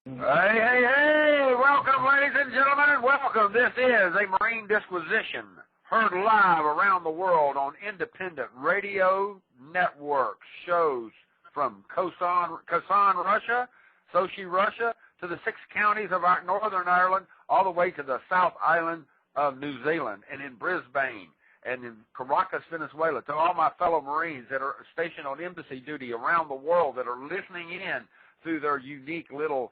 Hey, welcome, ladies and gentlemen, and welcome. This is a Marine Disquisition, heard live around the world on independent radio network shows from Kazan, Russia, Sochi, Russia, to the 6 counties of our Northern Ireland, all the way to the South Island of New Zealand, and in Brisbane, and in Caracas, Venezuela, to all my fellow Marines that are stationed on embassy duty around the world that are listening in through their unique little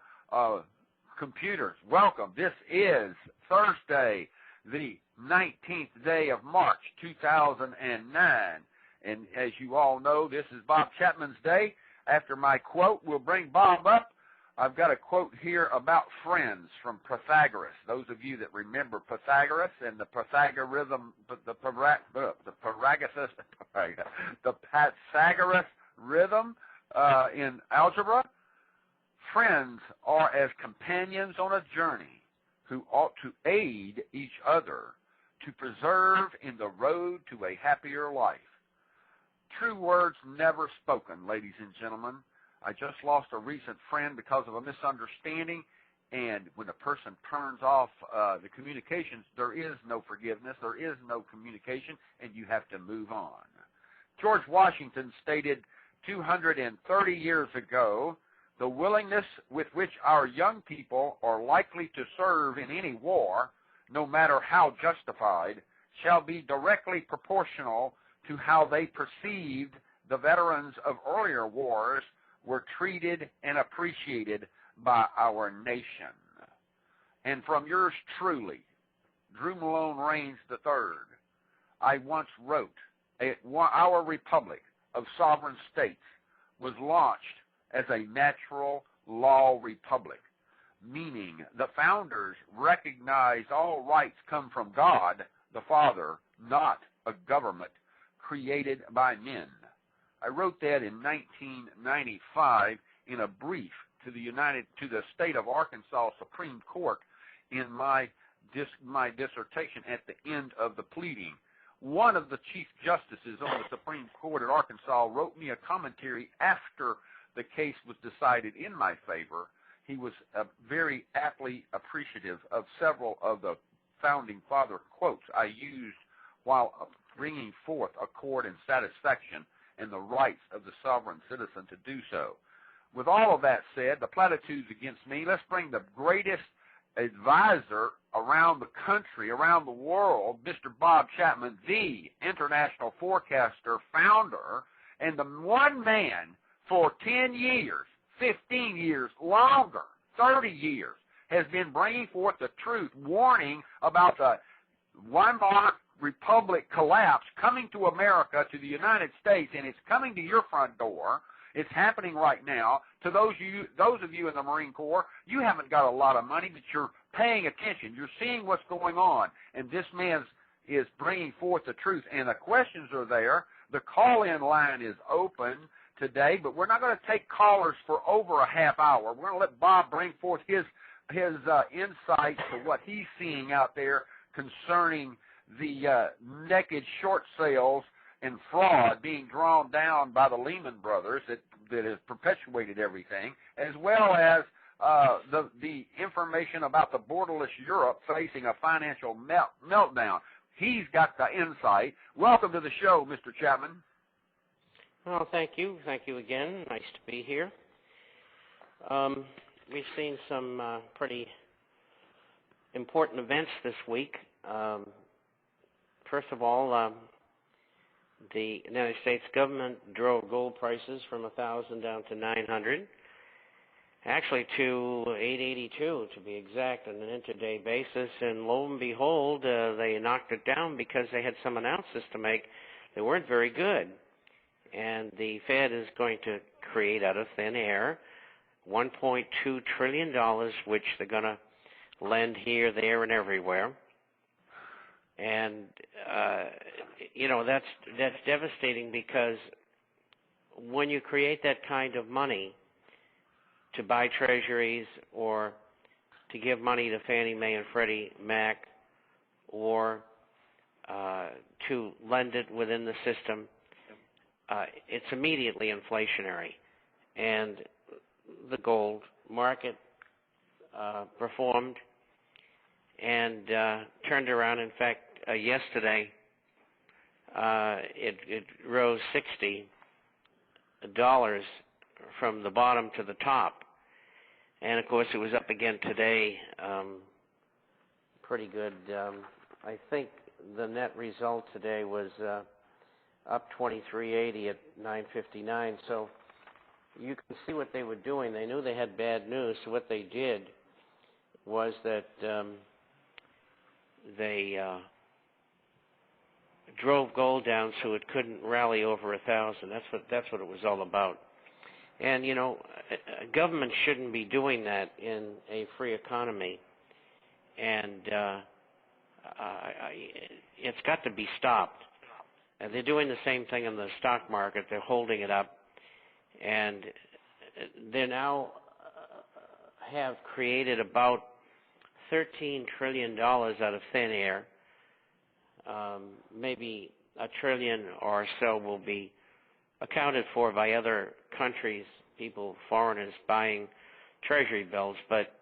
computers. Welcome. This is Thursday, the 19th day of March, 2009. And as you all know, this is Bob Chapman's day. After my quote, we'll bring Bob up. I've got a quote here about friends from Pythagoras. Those of you that remember Pythagoras and the Pythagorean, the Pythagoras rhythm in algebra. Friends are as companions on a journey who ought to aid each other to preserve in the road to a happier life. True words never spoken, ladies and gentlemen. I just lost a recent friend because of a misunderstanding, and when a person turns off the communications, there is no forgiveness, there is no communication, and you have to move on. George Washington stated 230 years ago, "The willingness with which our young people are likely to serve in any war, no matter how justified, shall be directly proportional to how they perceived the veterans of earlier wars were treated and appreciated by our nation." And from yours truly, Drew Malone Raines III, I once wrote, our republic of sovereign states was launched as a natural law republic, meaning the founders recognized all rights come from God, the Father, not a government created by men. I wrote that in 1995 in a brief to the state of Arkansas Supreme Court in my dissertation at the end of the pleading. One of the chief justices on the Supreme Court at Arkansas wrote me a commentary after the case was decided in my favor. He was very aptly appreciative of several of the founding father quotes I used while bringing forth accord and satisfaction and the rights of the sovereign citizen to do so. With all of that said, the platitudes against me, let's bring the greatest advisor around the country, around the world, Mr. Bob Chapman, the international forecaster, founder, and the one man for 10 years, 15 years, longer, 30 years, has been bringing forth the truth, warning about the Weimar Republic collapse coming to America, to the United States, and it's coming to your front door. It's happening right now. To those of you in the Marine Corps, you haven't got a lot of money, but you're paying attention. You're seeing what's going on, and this man is bringing forth the truth, and the questions are there. The call-in line is open today, but we're not going to take callers for over a half hour. We're going to let Bob bring forth his insights to what he's seeing out there concerning the naked short sales and fraud being drawn down by the Lehman Brothers that has perpetuated everything, as well as the information about the borderless Europe facing a financial meltdown. He's got the insight. Welcome to the show, Mr. Chapman. Well, thank you. Thank you again. Nice to be here. We've seen some pretty important events this week. First of all, the United States government drove gold prices from 1,000 down to 900, actually to 882 to be exact, on an intraday basis. And lo and behold, they knocked it down because they had some announcements to make that weren't very good. And the Fed is going to create out of thin air $1.2 trillion, which they're going to lend here, there, and everywhere. And, that's devastating, because when you create that kind of money to buy treasuries or to give money to Fannie Mae and Freddie Mac, or to lend it within the system, it's immediately inflationary. And the gold market performed and turned around. In fact, yesterday it rose $60 from the bottom to the top, and of course it was up again today. Pretty good. I think the net result today was up 23.80 at 9:59. So you can see what they were doing. They knew they had bad news, so what they did was that they drove gold down so it couldn't rally over 1,000. That's what it was all about. And you know, government shouldn't be doing that in a free economy, and it's got to be stopped. They're doing the same thing in the stock market. They're holding it up, and they now have created about $13 trillion out of thin air. Maybe $1 trillion or so will be accounted for by other countries, people, foreigners buying treasury bills, but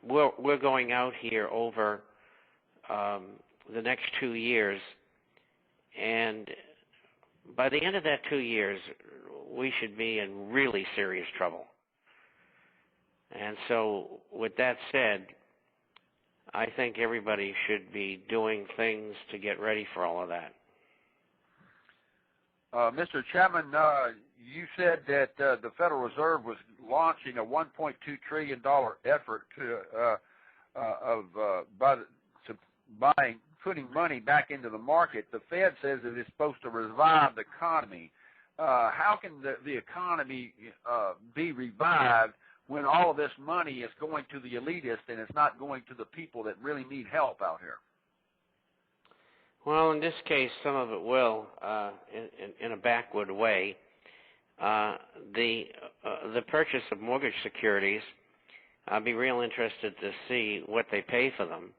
we're going out here over the next 2 years, and by the end of that 2 years, we should be in really serious trouble. And so, with that said, I think everybody should be doing things to get ready for all of that. Mr. Chapman, you said that the Federal Reserve was launching a $1.2 trillion effort putting money back into the market. The Fed says that it's supposed to revive the economy. How can the economy be revived when all of this money is going to the elitists and it's not going to the people that really need help out here? Well, in this case, some of it will, in a backward way. The purchase of mortgage securities, I'd be real interested to see what they pay for them.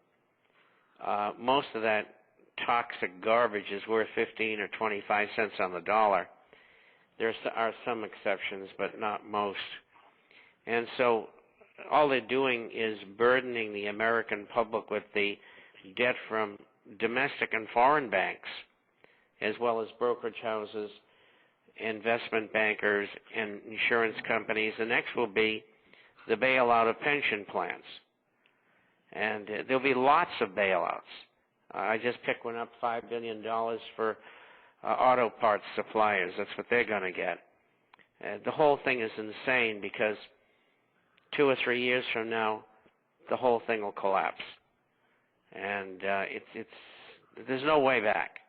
Most of that toxic garbage is worth 15 or 25 cents on the dollar. There are some exceptions, but not most. And so all they're doing is burdening the American public with the debt from domestic and foreign banks, as well as brokerage houses, investment bankers, and insurance companies. The next will be the bailout of pension plans. And there'll be lots of bailouts. I just picked one up, $5 billion for auto parts suppliers. That's what they're going to get. The whole thing is insane because 2 or 3 years from now, the whole thing will collapse. And there's no way back.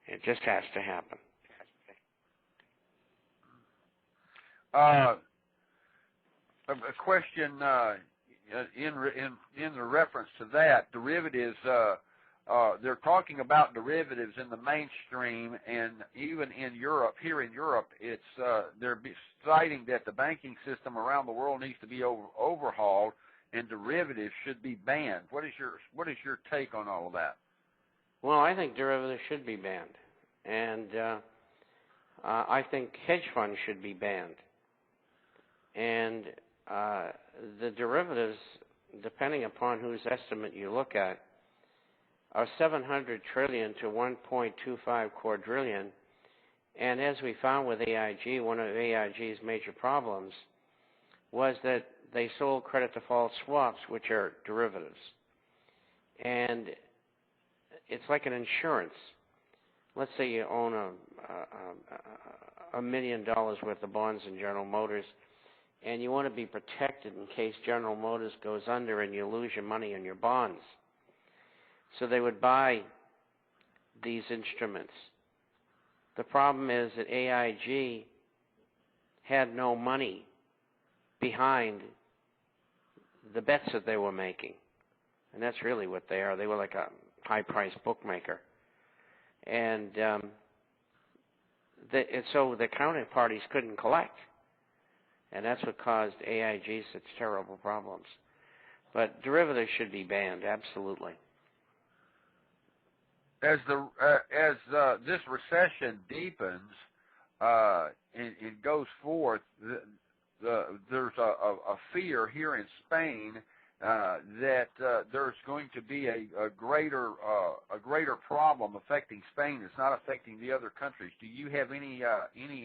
It just has to happen. A question in the reference to that, derivatives, they're talking about derivatives in the mainstream, and even in Europe, here in Europe, they're citing that the banking system around the world needs to be overhauled, and derivatives should be banned. What is your take on all of that? Well, I think derivatives should be banned, and I think hedge funds should be banned. And the derivatives, depending upon whose estimate you look at, are $700 trillion to $1.25 quadrillion. And as we found with AIG, one of AIG's major problems was that they sold credit default swaps, which are derivatives. And it's like an insurance. Let's say you own $1 million worth of bonds in General Motors, and you want to be protected in case General Motors goes under and you lose your money in your bonds. So they would buy these instruments. The problem is that AIG had no money behind the bets that they were making. And that's really what they are. They were like a high-priced bookmaker. And so the counterparties couldn't collect. And that's what caused AIG such terrible problems. But derivatives should be banned, absolutely. As this recession deepens and it goes forth, there's a fear here in Spain that there's going to be a greater problem affecting Spain that's not affecting the other countries. Do you have any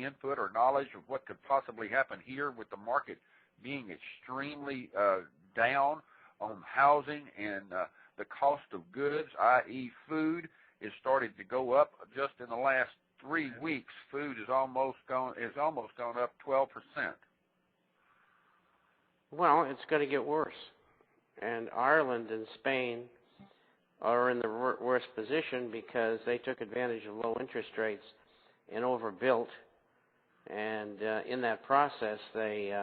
input or knowledge of what could possibly happen here with the market being extremely down on housing and the cost of goods, i.e. food, is starting to go up? Just in the last 3 weeks, food is almost gone up 12%. Well, it's going to get worse. And Ireland and Spain are in the worst position because they took advantage of low interest rates and overbuilt. And in that process, they